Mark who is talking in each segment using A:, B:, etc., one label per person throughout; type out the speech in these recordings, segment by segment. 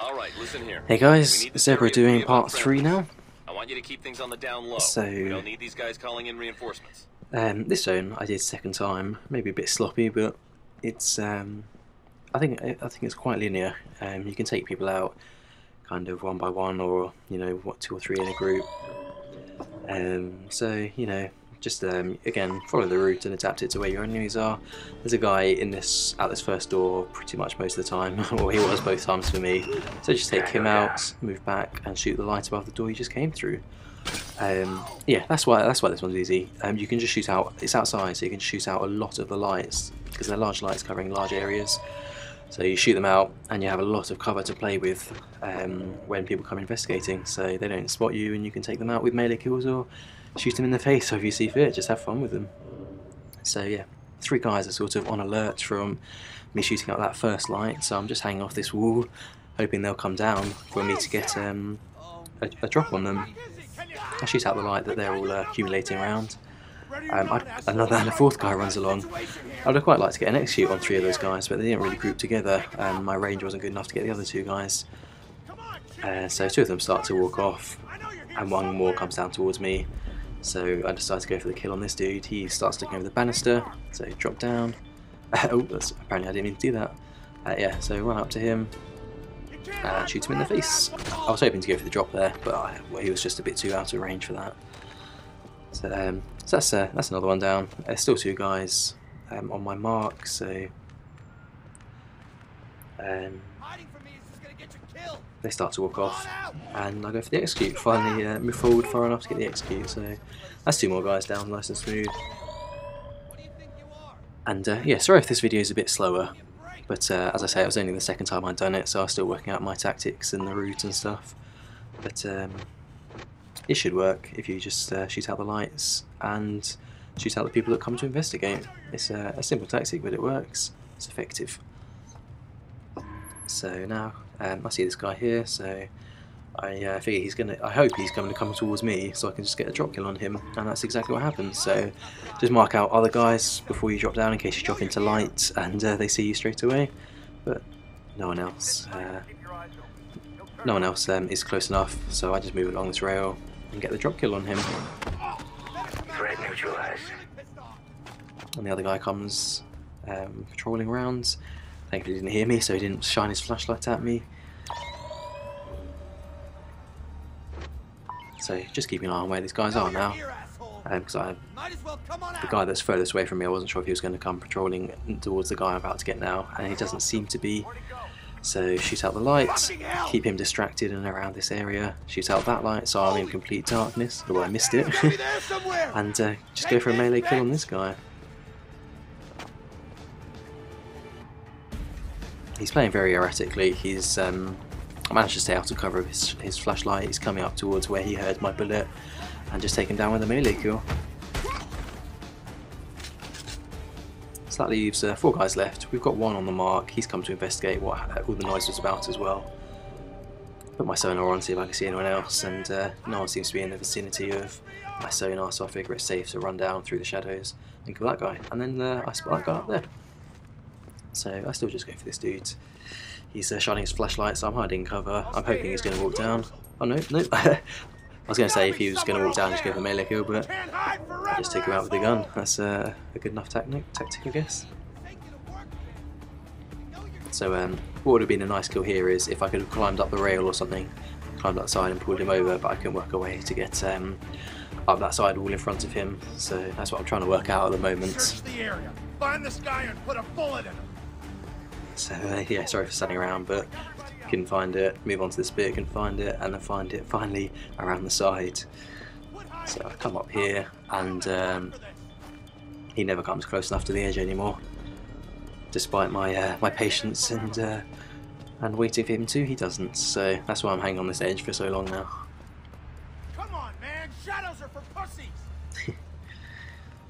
A: All right, listen here.
B: Hey guys, Zebra doing part 3 now.
A: I want you to keep things on the down low.
B: So,
A: we don't need these guys calling in reinforcements.
B: This zone I did second time, maybe a bit sloppy, but it's I think it's quite linear. You can take people out kind of one by one, or you know, what, 2 or 3 in a group. So you know, just again, follow the route and adapt it to where your enemies are. There's a guy in out this first door pretty much most of the time, or he was both times for me. So just take him out, move back, and shoot the light above the door you just came through. Yeah, that's why this one's easy. You can just shoot out. It's outside, so you can shoot out a lot of the lights because they're large lights covering large areas. So you shoot them out, and you have a lot of cover to play with when people come investigating. So they don't spot you, and you can take them out with melee kills or shoot them in the face if you see fit. Just have fun with them. So yeah, 3 guys are sort of on alert from me shooting out that first light. So I'm just hanging off this wall, hoping they'll come down for me to get a drop on them. I shoot out the light that they're all accumulating around. Another and a 4th guy runs along. I'd quite like to get an execute on 3 of those guys, but they didn't really group together, and my range wasn't good enough to get the other 2 guys. So 2 of them start to walk off, and 1 more comes down towards me. So I decide to go for the kill on this dude. He starts looking over the banister, so drop down. Oh, apparently I didn't mean to do that. Yeah, so run up to him and shoot him in the face. I was hoping to go for the drop there, but he was just a bit too out of range for that. So, that's another one down. There's still 2 guys on my mark, so they start to walk off, and I go for the execute. Finally move forward far enough to get the execute, so that's 2 more guys down, nice and smooth. And yeah, sorry if this video is a bit slower, but as I say, it was only the 2nd time I'd done it, so I was still working out my tactics and the route and stuff. But it should work if you just shoot out the lights and shoot out the people that come to investigate. It's a simple tactic, but it works. It's effective. So now I see this guy here, so I figure I hope he's going to come towards me, so I can just get a drop kill on him, and that's exactly what happens. So just mark out other guys before you drop down in case you drop into light and they see you straight away. But no one else is close enough, so I just move along this rail and get the drop kill on him.
C: Threat neutralized.
B: And the other guy comes patrolling around. Thankfully he didn't hear me, so he didn't shine his flashlight at me. So just keeping an eye on where these guys are now. Because the guy that's furthest away from me, I wasn't sure if he was going to come patrolling towards the guy I'm about to get now, and he doesn't seem to be. So shoot out the lights, keep him distracted and around this area. Shoot out that light, so I'm in complete darkness, although I missed it. And just go for a melee kill on this guy. He's playing very erratically. He's I managed to stay out of cover of his flashlight. He's coming up towards where he heard my bullet, and just take him down with a melee kill. So that leaves 4 guys left. We've got 1 on the mark. He's come to investigate what all the noise was about as well. Put my sonar on, see if I can see anyone else, and no one seems to be in the vicinity of my sonar, so I figure it's safe to run down through the shadows and kill that guy. And then I spot that guy up there. So I still just go for this dude. He's shining his flashlight, so I'm hiding cover. I'm hoping he's going to walk down. Oh no, no. I was going to say if he was going to walk down, just go for the melee kill, but I just take him out with the gun. That's a good enough tactic, I guess. So what would have been a nice kill here is if I could have climbed up the rail or something, climbed up the side and pulled him over, but I couldn't work a way to get up that side wall in front of him. So that's what I'm trying to work out at the moment.
D: Search the area. Find this guy and put a bullet in him.
B: So yeah, sorry for standing around, but couldn't find it. Move on to this bit, can find it, and then find it finally around the side. So I come up here, and he never comes close enough to the edge anymore, despite my my patience and waiting for him to. He doesn't. So that's why I'm hanging on this edge for so long now.
D: Come on, man! Shadows are for pussies.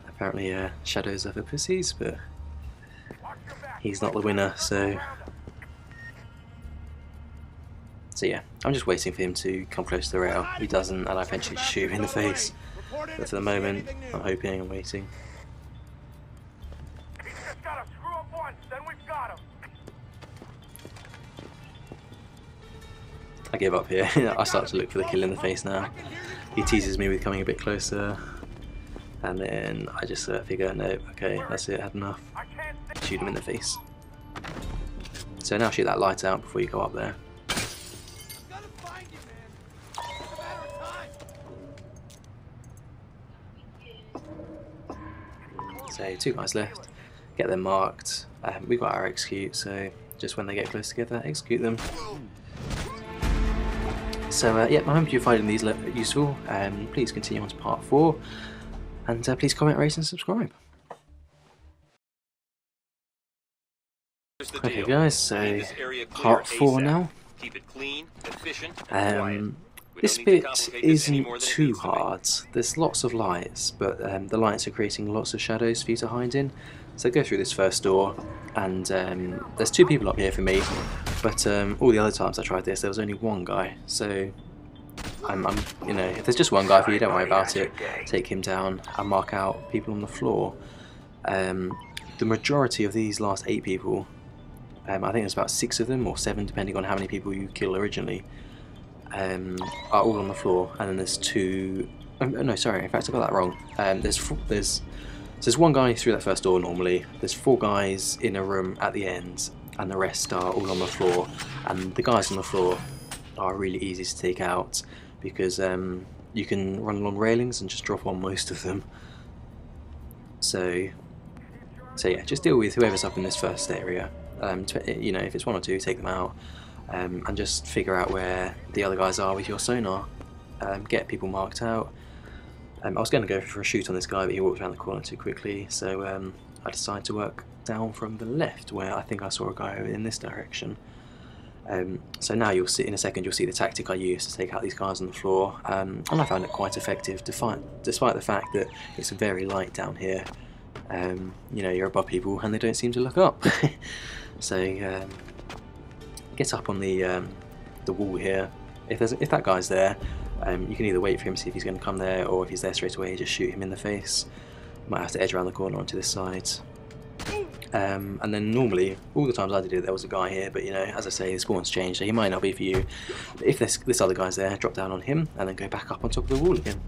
B: Apparently, shadows are for pussies, but he's not the winner, so yeah, I'm just waiting for him to come close to the rail. He doesn't, and I eventually shoot him in the face. But for the moment, I'm hoping and waiting.
C: He's just gotta screw up once, then we've got him.
B: I give up here. I start to look for the kill in the face now. He teases me with coming a bit closer, and then I just figure, no, okay, that's it, had enough. Shoot him in the face. So now shoot that light out before you go up there. So 2 guys left, get them marked. We've got our execute, so just when they get close together, execute them. So yeah, I hope you're finding these useful. Please continue on to part 4, and please comment, rate and subscribe. Okay guys, so part 4 now.
A: Keep it clean, efficient, and quiet.
B: This bit isn't too hard. There's lots of lights, but the lights are creating lots of shadows for you to hide in. So go through this first door, and there's 2 people up here for me, but all the other times I tried this there was only 1 guy. So you know, if there's just 1 guy for you, don't worry about it. Take him down and mark out people on the floor. The majority of these last 8 people, I think there's about 6 of them or 7 depending on how many people you kill originally, are all on the floor, and then there's 2. No, sorry, in fact I got that wrong. There's 1 guy through that first door normally. There's 4 guys in a room at the end, and the rest are all on the floor. And the guys on the floor are really easy to take out because you can run along railings and just drop on most of them. So yeah, just deal with whoever's up in this first area. You know, if it's 1 or 2, take them out. And just figure out where the other guys are with your sonar. Get people marked out. I was going to go for a shoot on this guy, but he walked around the corner too quickly, so I decided to work down from the left, where I think I saw a guy in this direction. So now you'll see, in a second, you'll see the tactic I used to take out these guys on the floor, and I found it quite effective, despite the fact that it's very light down here. You know, you're above people, and they don't seem to look up. So get up on the wall here. If that guy's there, you can either wait for him to see if he's going to come there, or if he's there straight away, just shoot him in the face. Might have to edge around the corner onto this side. And then normally, all the times I did it, there was a guy here, but you know, as I say, the spawn's changed, so he might not be for you. But if this other guy's there, drop down on him, and then go back up on top of the wall again.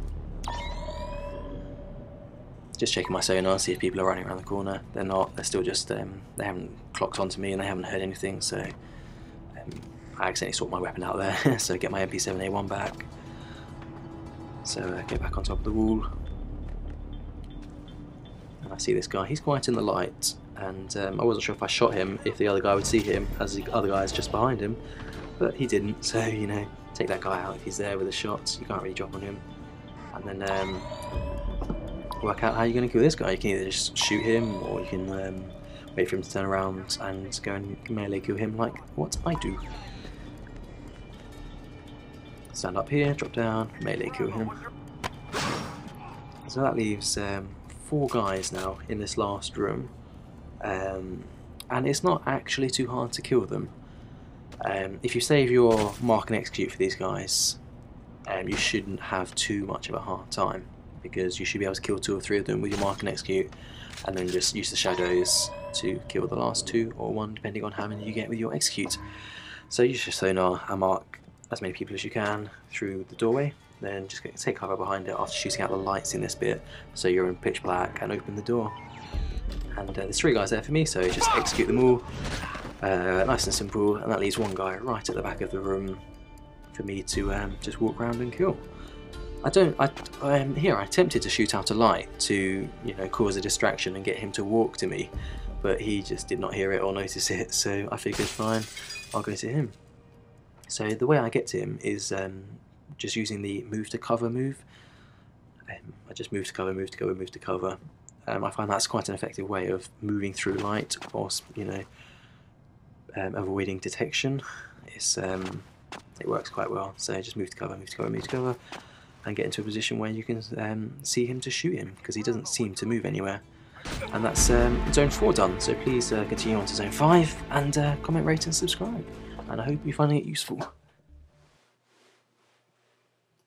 B: Just checking my sonar, see if people are running around the corner. They're not, they're still just, they haven't clocked onto me and they haven't heard anything, so I accidentally swapped my weapon out there, so get my MP7A1 back. So go back on top of the wall. And I see this guy, he's quite in the light, and I wasn't sure if I shot him, if the other guy would see him, as the other guy is just behind him, but he didn't, so you know, take that guy out if he's there with a shot, you can't really drop on him. And then work out how you're going to kill this guy. You can either just shoot him, or you can wait for him to turn around and go and melee kill him like what I do. Stand up here, drop down, melee kill him. So that leaves 4 guys now in this last room, and it's not actually too hard to kill them. If you save your mark and execute for these guys, you shouldn't have too much of a hard time, because you should be able to kill 2 or 3 of them with your mark and execute, and then just use the shadows to kill the last 2 or 1, depending on how many you get with your execute. So use your sonar and mark as many people as you can through the doorway, then just take cover behind it after shooting out the lights in this bit, so you're in pitch black, and open the door. And there's 3 guys there for me, so just execute them all, nice and simple, and that leaves 1 guy right at the back of the room for me to just walk around and kill. Here I attempted to shoot out a light to, you know, cause a distraction and get him to walk to me, but he just did not hear it or notice it, so I figured fine, I'll go to him. So the way I get to him is just using the move to cover move. I just move to cover, move to cover, move to cover. I find that's quite an effective way of moving through light, or you know, avoiding detection. It works quite well. So just move to cover, move to cover, move to cover, and get into a position where you can see him to shoot him, because he doesn't seem to move anywhere. And that's Zone 4 done, so please continue on to Zone 5, and comment, rate and subscribe. And I hope you're finding it useful.